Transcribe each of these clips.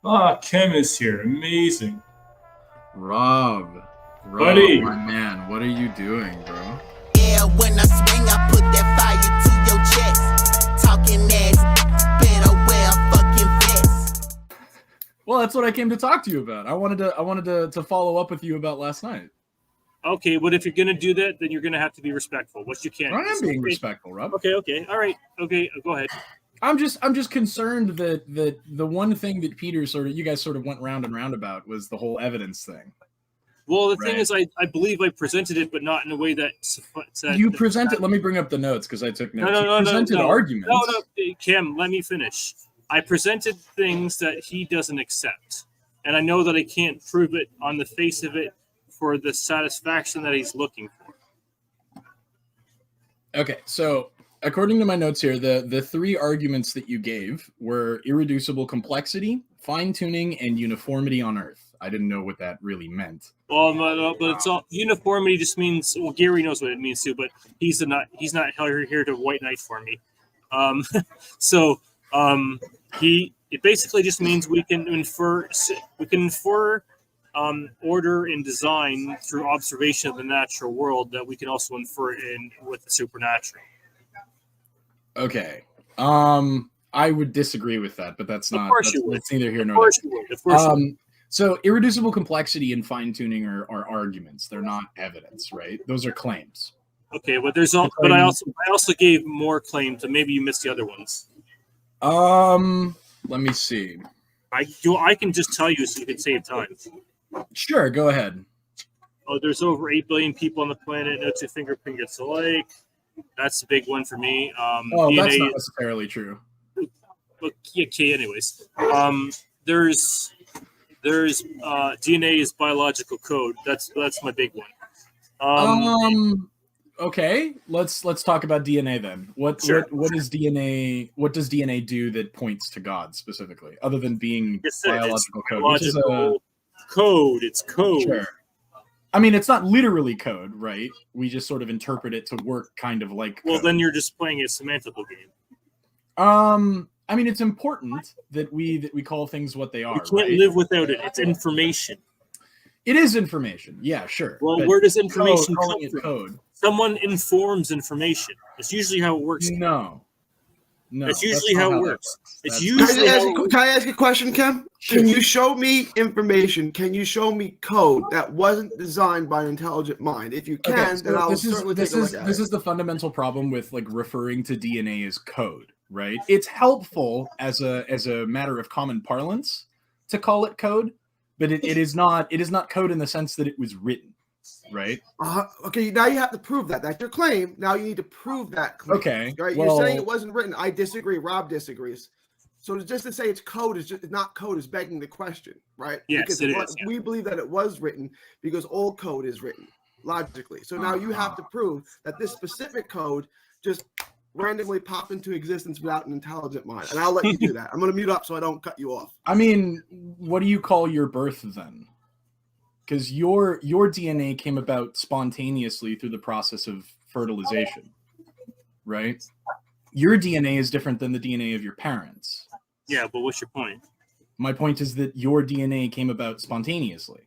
Ah, Kim is here. Amazing. Rob, Buddy. my man, what are you doing, bro? Yeah, when I swing, I put that fire to your chest. Talking ass, better wear a fucking vest. Well, that's what I came to talk to you about. I wanted to follow up with you about last night. Okay, but if you're gonna do that, then you're gonna have to be respectful, which you can't. I am being respectful, Rob. Okay, all right, okay, go ahead. I'm just concerned that the one thing that you guys sort of went round and round about was the whole evidence thing. Well, the thing is, I believe I presented it, but not in a way that you presented. Let me bring up the notes because I took notes. No, you presented arguments. No, Kim, let me finish. I presented things that he doesn't accept, and I know that I can't prove it on the face of it for the satisfaction that he's looking for. Okay, so according to my notes here, the three arguments that you gave were irreducible complexity, fine-tuning, and uniformity on Earth. I didn't know what that really meant. Well, but it's all uniformity. Just means, well, Gary knows what it means too, but he's not here to white knight for me. It basically just means we can infer order and design through observation of the natural world that we can also infer in with the supernatural. Okay. I would disagree with that, but that's not. That's neither here nor there. Of course you would. So irreducible complexity and fine-tuning are arguments. They're not evidence, right? Those are claims. Okay, but but I also gave more claims, and maybe you missed the other ones. Let me see. I can just tell you so you can save time. Sure, go ahead. Oh, there's over 8 billion people on the planet. No two fingerprints alike. That's a big one for me. DNA, that's not necessarily true. Okay, anyways. There's DNA is biological code. That's my big one. Okay, let's talk about DNA then. What is DNA? What does DNA do that points to God specifically, other than being biological code? Biological code. It's code. Sure. I mean, it's not literally code, right? We just sort of interpret it to work kind of like Well, code. Then you're just playing a semantical game. I mean, it's important that we call things what they are. You can't live without it. It's information. It is information. Yeah, sure. Well, where does information come from? Code. Someone informs information. It's usually how it works. No. That's usually how it works. It's usually. Can I ask a question, Kim? Sure. Can you show me information? Can you show me code that wasn't designed by an intelligent mind? If you can, then I'll certainly take a look at it. This is the fundamental problem with like referring to DNA as code. Right, it's helpful as a matter of common parlance to call it code, but it is not code in the sense that it was written, right? Okay, now you have to prove that. That's your claim. Now you need to prove that claim. Okay, right? Well, you're saying it wasn't written. I disagree. Rob disagrees. So just to say it's code is just not code is begging the question, right? Yes, because it is. We believe that it was written because all code is written logically. So now you have to prove that this specific code just randomly pop into existence without an intelligent mind. And I'll let you do that. I'm going to mute up so I don't cut you off. I mean, what do you call your birth then? Because your DNA came about spontaneously through the process of fertilization, right? Your DNA is different than the DNA of your parents. Yeah, but what's your point? My point is that your DNA came about spontaneously.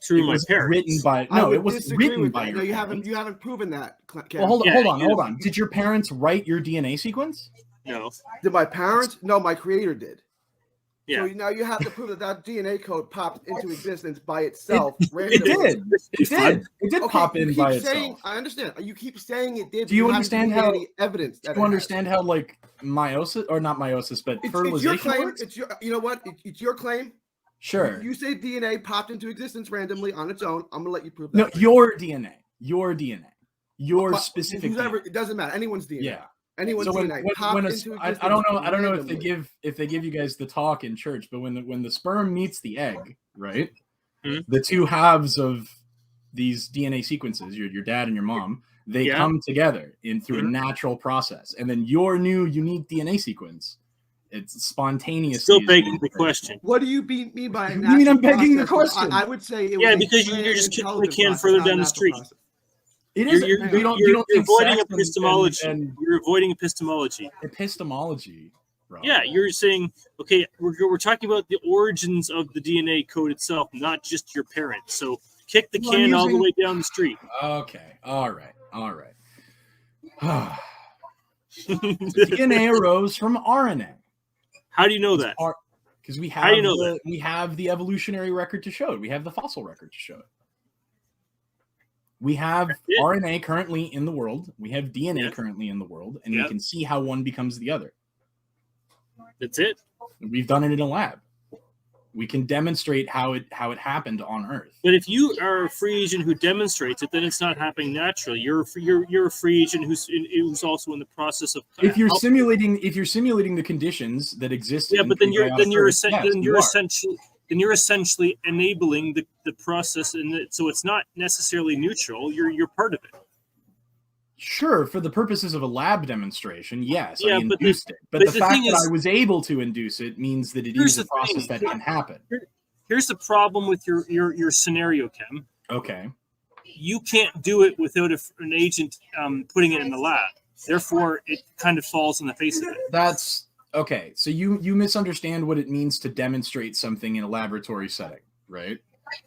Through my parents. It was written by your parents. You haven't proven that. Well, hold on. Did your parents write your DNA sequence? No. Did my parents? No, my creator did. Yeah. So now you have to prove that DNA code popped into existence by itself. It did. It did pop in by itself. I understand. You keep saying it did. Do you understand how any evidence? Do you understand how like meiosis or not meiosis, but fertilization it's your claim. works? It's your. You know what? It's your claim. Sure. You say DNA popped into existence randomly on its own. I'm gonna let you prove that. No, your DNA. Your specific. It doesn't matter. Anyone's DNA. Yeah. Anyone's DNA. I don't know if they give you guys the talk in church, but when the sperm meets the egg, right? Mm-hmm. The two halves of these DNA sequences, your dad and your mom, they come together through a natural process, and then your new unique DNA sequence. It's spontaneous. Still begging the question. What do you mean by? You mean I'm begging the question? I would say it because you're just kicking the can further down the street. It is. You're avoiding epistemology. You're avoiding epistemology. Epistemology, Rob. Yeah, you're saying, okay, we're talking about the origins of the DNA code itself, not just your parents. So kick the Well, can all the way down the street. Okay. All right. DNA arose from RNA. How do you know that? Because we How have do you know that? we have the evolutionary record to show it. We have the fossil record to show it. We have RNA currently in the world. We have DNA currently in the world, and we can see how one becomes the other. That's it. We've done it in a lab. We can demonstrate how it happened on Earth. But if you are a free agent who demonstrates it, then it's not happening naturally. You're a free agent who's also in the process of. If you're simulating the conditions that exist, yeah, but then you're essentially enabling the process, and so it's not necessarily neutral. You're part of it. Sure, for the purposes of a lab demonstration, yes, Yeah, I induced it. But the fact that I was able to induce it means that it is a process that can happen. Here's the problem with your scenario, Kim. Okay. You can't do it without an agent putting it in the lab. Therefore, it kind of falls in the face of it. That's okay. So you misunderstand what it means to demonstrate something in a laboratory setting, right?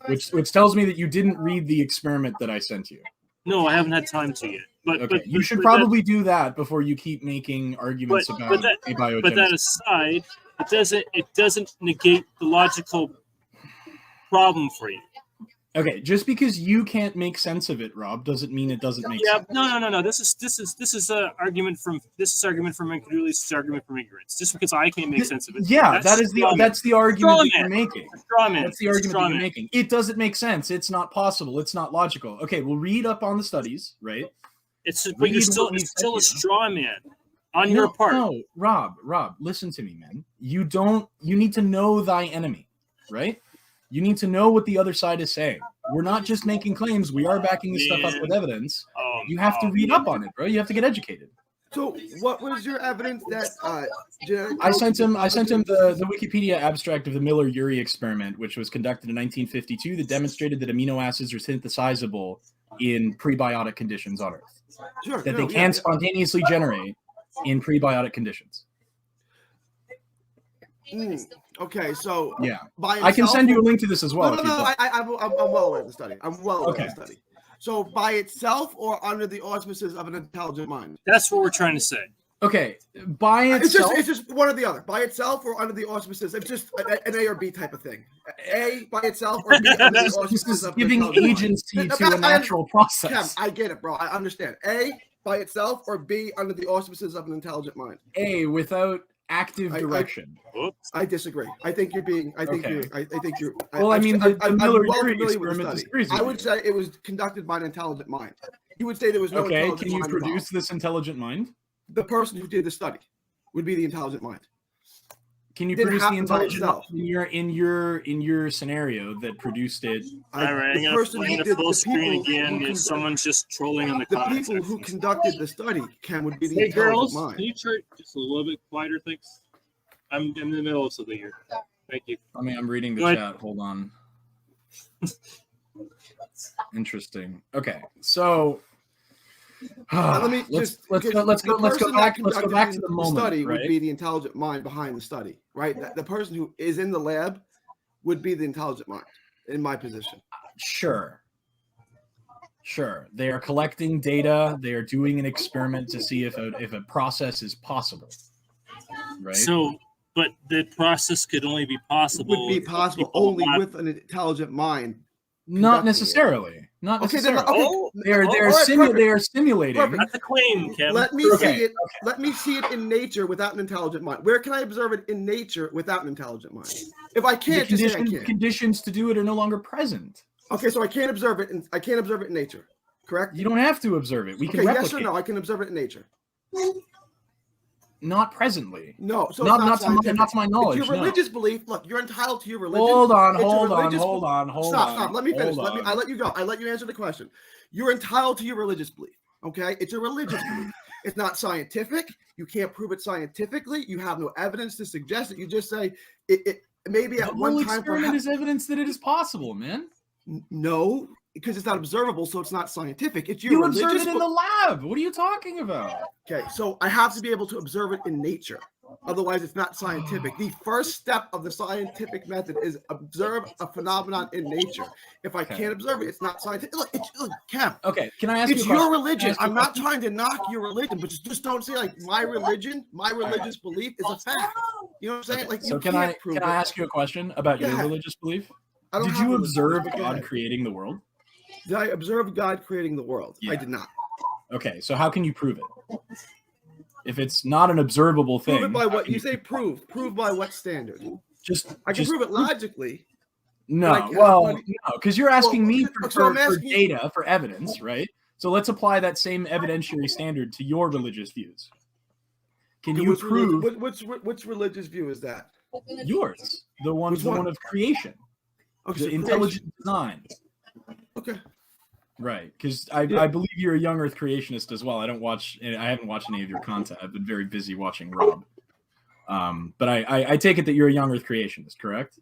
Which tells me that you didn't read the experiment that I sent you. No, I haven't had time to yet. But you should probably do that before you keep making arguments about abiogenesis. But that aside, it doesn't negate the logical problem for you. Okay, just because you can't make sense of it, Rob, doesn't mean it doesn't make sense. No. This is argument from incredulity. This is argument from ignorance. Just because I can't make sense of it. Yeah, that's the argument that you're making. That's the argument that you're making. It doesn't make sense. It's not possible. It's not logical. Okay, we'll read up on the studies, right? It's still a straw man on your part. No, Rob, listen to me, man. You need to know thy enemy, right? You need to know what the other side is saying. We're not just making claims. We are backing this stuff up with evidence. You have to read up on it, bro. You have to get educated. So, what was your evidence that I sent him the Wikipedia abstract of the Miller-Urey experiment, which was conducted in 1952, that demonstrated that amino acids are synthesizable in prebiotic conditions on Earth. Sure, that they can spontaneously generate in prebiotic conditions. Okay, so yeah, by I can send you a link to this as well. I'm well aware of the study. I'm well aware of the study. So by itself or under the auspices of an intelligent mind? That's what we're trying to say. Okay, by itself. It's just one or the other. By itself or under the auspices. It's just an A or B type of thing. A by itself or B under the auspices of giving agency to a natural process. Cam, I get it, bro. I understand. A by itself or B under the auspices of an intelligent mind. A without active direction. I disagree. I think you're being. I think you're. Well, I mean, the Miller-Urey experiment disagrees. I would say it was conducted by an intelligent mind. You would say there was no. Okay, can you produce this intelligent mind? The person who did the study would be the intelligent mind. Can you produce the intelligent mind in your scenario that produced it? All right, I'm going to play the full screen again. Someone's just trolling on the comments. The people who conducted the study, Ken, would be the intelligent girls, mind. Can you try just a little bit quieter, thanks? I'm in the middle of something here. Thank you. I mean, I'm reading the chat. Hold on. Interesting. Okay, so let's go back to the moment. Study would be the intelligent mind behind the study, right? The person who is in the lab would be the intelligent mind in my position. Sure. They are collecting data. They are doing an experiment to see if a process is possible. Right. So, but the process could only be possible. Would be possible only with an intelligent mind. Not necessarily. Not necessarily. They are simulating. Perfect. That's a claim, Kevin. Let me see it. Let me see it in nature without an intelligent mind. Where can I observe it in nature without an intelligent mind? If I can't, just say I can't. Conditions to do it are no longer present. Okay, so I can't observe it. I can't observe it in nature. Correct. You don't have to observe it. We can replicate. Yes or no? I can observe it in nature. Not presently. No, so not to my knowledge. It's your religious belief. Look, you're entitled to your religion. Hold on. Stop. Let me finish. I let you go. I let you answer the question. You're entitled to your religious belief. Okay, it's a religious belief. It's not scientific. You can't prove it scientifically. You have no evidence to suggest it. You just say it maybe at one time. Experiment is evidence that it is possible, man. No, because it's not observable, so it's not scientific. It's your You religious. observe it in the lab. What are you talking about? Okay, so I have to be able to observe it in nature. Otherwise, it's not scientific. The first step of the scientific method is observe a phenomenon in nature. If I can't observe it, it's not scientific. Look, Cam. Okay, can I ask you? It's your religion. I'm not trying to knock your religion, but just don't say like my religion, my religious belief is a fact. You know what I'm saying? Like, So you can I can't prove can I it. ask you a question about your Yeah. religious belief? I don't Did have you a religion, observe but go God ahead. creating the world? Did I observe God creating the world? Yeah. I did not. Okay, so how can you prove it? If it's not an observable thing, Prove it by how what can you say. Prove by what standard? Just I can prove it logically. No, Like, well, what- no, because you're asking me so I'm for asking you- data, for evidence, right? So let's apply that same evidentiary standard to your religious views. Can you Which prove which religious view is that? yours, the one of creation, Okay, the so intelligent design? creation. Okay. Right, because I believe you're a young Earth creationist as well. I haven't watched any of your content. I've been very busy watching Rob. But I take it that you're a young Earth creationist, correct?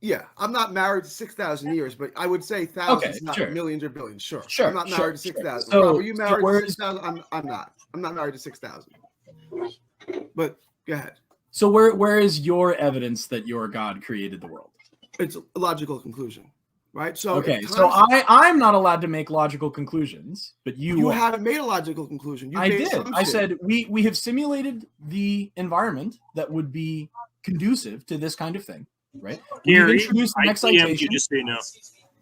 Yeah, I'm not married to 6,000 years, but I would say thousands, Okay, not sure. millions or billions. Sure. Sure, I'm not sure, married to sure. 6,000. So- Rob, are you so married where to is- 6,000? I'm not. I'm not married to 6,000. But go ahead. So where is your evidence that your God created the world? It's a logical conclusion, right? So Okay, if so times- I'm not allowed to make logical conclusions, but you are. haven't made a logical conclusion. You I made did. assumption. I said we have simulated the environment that would be conducive to this kind of thing, right? We've Gary, introduced an I DM'd you excitation. just so you know.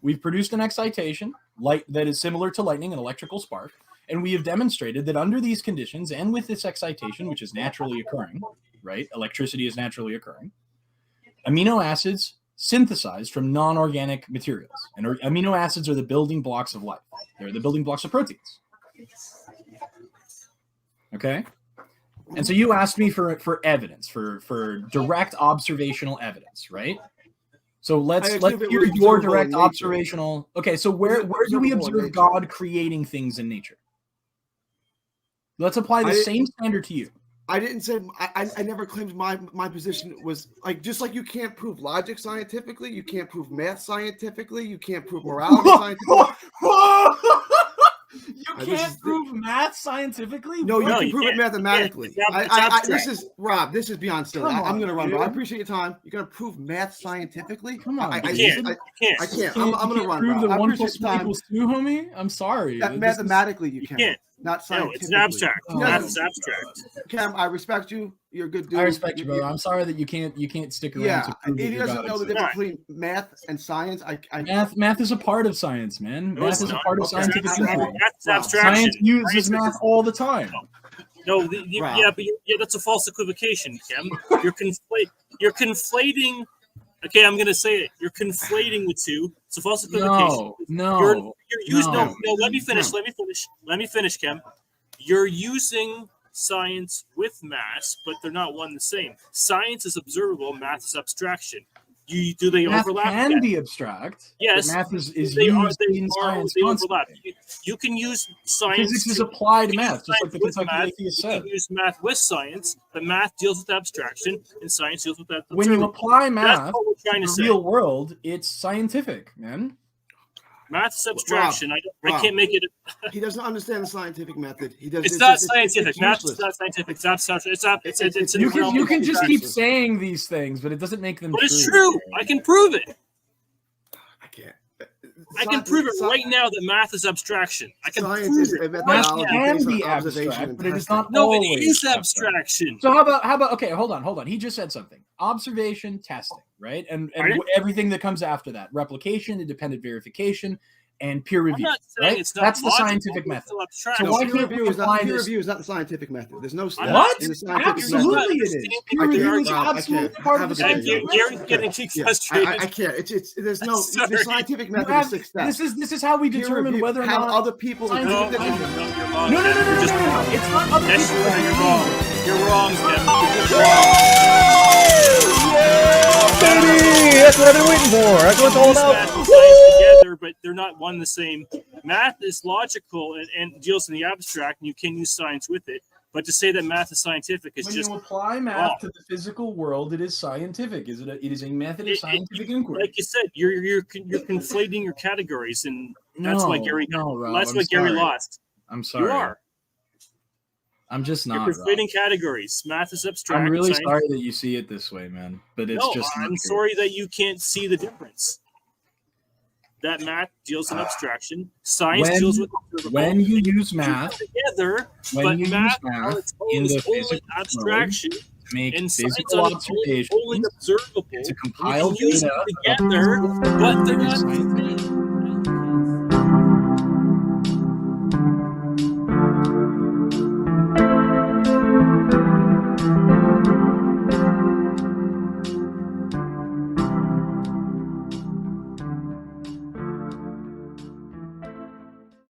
We've produced an excitation light that is similar to lightning, an electrical spark, and we have demonstrated that under these conditions and with this excitation, which is naturally occurring, right? Electricity is naturally occurring. Amino acids synthesized from non-organic materials, and amino acids are the building blocks of life. They're the building blocks of proteins. Okay, and so you asked me for evidence, for direct observational evidence, right? So let's I assume it hear was your observable direct in nature. observational. Okay, so where do we observable in observe nature. God creating things in nature? Let's apply the I- same standard to you. I didn't say I never claimed my position was like just like you can't prove logic scientifically, you can't prove math scientifically, you can't prove morality scientifically. You This can't is the- prove math scientifically? No, you No, can you prove can't. it mathematically. You can't. It's abstract. This is Rob. This is beyond silly. Come I'm on, going to run, dude. bro. I appreciate your time. You're going to prove math scientifically? Come on, I dude. You can't. I You can't. can't. You I'm going to run, prove bro. the I 1 appreciate plus your 1 time. equals 2, homie. I'm sorry. That This is- mathematically you can. can't. Not No, scientifically. it's an abstract. No. Math is abstract. Cam, I respect you. You're a good dude. I respect you, brother. I'm sorry that you can't stick around Yeah, to prove that he your doesn't God know the exists. difference between math and science. Math is a part of science, man. No, Math it's is a not. part of Okay. scientific Math- inquiry. Math is Wow. abstraction. Science uses Science math is- all the time. No, Wow. yeah, but that's a false equivocation, Kim. You're conflating. Okay, I'm gonna say it. You're conflating the two. It's a false equivocation. No, You're using no. no. Let me finish. No. Let me finish, Kim. You're using science with math, but they're not one and the same. Science is observable. Math is abstraction. Do they Math overlap? can Yeah. be abstract. but Yes. math is They used in science they overlap. constantly. You can use science. Physics is to- applied you can math, use just like science the with Kentucky math, atheist you said. can use math with science, but math deals with abstraction, and science deals with that. When you apply math That's what we're to trying to the say. real world, it's scientific, man. Math is abstraction. I Rob. can't make it. He doesn't understand the scientific method. He does. It's not just- scientific. Math is useless. not scientific. It's abstraction. It's in You the realm can of just keep abstraction. saying these things, but it doesn't make them But true. it's true. I can prove it. I can't. I can prove it right now that math is abstraction. I can Science prove is it. a Math methodology can based on be observation abstract, and but it is testing. not No, it always is abstraction. So how about okay, hold on. He just said something. Observation, testing, right? And Right. everything that comes after that. Replication, independent verification, and peer I'm review. not saying Right? it's not That's the logical, scientific it's method. still abstract. So No, why peer can't review we is not apply peer this- review is not the scientific method. There's no steps What? in the scientific Absolutely method. it is. understanding Peer what review you're is arguing. absolutely I part of can't the have a scientific good Gary's getting Yeah, frustrated. I can't. It's there's no Sorry. the scientific You method have- is 6 steps. This is how we Peer determine review, whether or have not other people science- agree No, with no, it. you're wrong. No. You're just wrong. It's not other Yes, people. you're wrong. You're wrong, Kevin. You're just wrong. Baby, that's what I've been waiting for. That's what it's all Use about. math and science together, but they're not one and the same. Math is logical and deals in the abstract, and you can use science with it. But to say that math is scientific is When just you apply math wrong. to the physical world, it is scientific. It is a method of scientific inquiry. Like you said, you're conflating your categories, and that's why Gary. Rob, that's I'm why Gary sorry. lost. I'm sorry. You are. I'm just not. You're conflating Rob. categories. Math is abstract. I'm really science. sorry that you see it this way, man. But it's No, just. I'm not true. sorry that you can't see the difference. That math deals in abstraction. Science deals with observable. When you use math together, when but you use math math on its own in is the only physical abstraction, to make and science physical on its own is only observations, observable. to compile You can use data them together, but they're not the same.